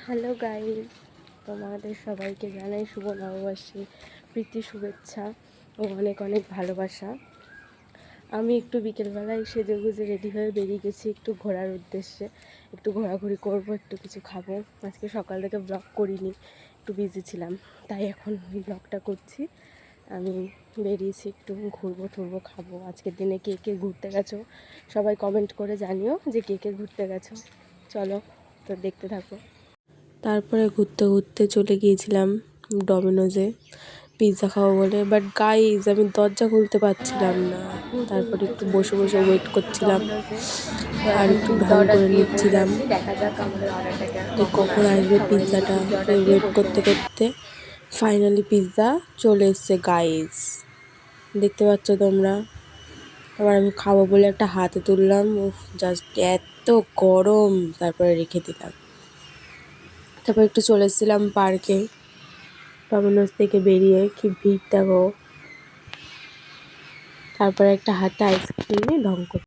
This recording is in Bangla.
হ্যালো গাইস, তোমাদের সবাইকে জানাই শুভ নববর্ষের প্রীতি শুভেচ্ছা ও অনেক অনেক ভালোবাসা। আমি একটু বিকেলবেলায় সেজেগুজে রেডি হয়ে বেরিয়ে গেছি একটু ঘোরার উদ্দেশ্যে। একটু ঘোরাঘুরি করব, একটু কিছু খাবো। আজকে সকাল থেকে ব্লগ করিনি, একটু বিজি ছিলাম, তাই এখন ব্লগটা করছি। আমি বেরিয়েছি একটু ঘুরবো টুরবো, খাবো। আজকের দিনে কে কে ঘুরতে গেছো সবাই কমেন্ট করে জানিও যে কে কে ঘুরতে গেছো। চলো তো দেখতে থাকো। তারপরে ঘুরতে ঘুরতে চলে গিয়েছিলাম ডমিনোজে পিৎজা খাবো বলে, বাট গাইজ আমি দরজা খুলতে পারছিলাম না। তারপরে একটু বসে বসে ওয়েট করছিলাম আর একটু ঢং করে নিচ্ছিলাম যে কখন আসবে পিৎজাটা। ওয়েট করতে করতে ফাইনালি পিৎজা চলে এসছে গাইজ, দেখতে পাচ্ছ তোমরা। আবার আমি খাবো বলে একটা হাতে তুললাম, জাস্ট এত গরম, তারপরে রেখে দিলাম। তারপর একটু চলে এসেছিলাম পার্কে, ডমিনোজ থেকে বেরিয়ে কি ভিড় দেখো। তারপরে একটা হাতে আইসক্রিম নিয়ে ঢং করতে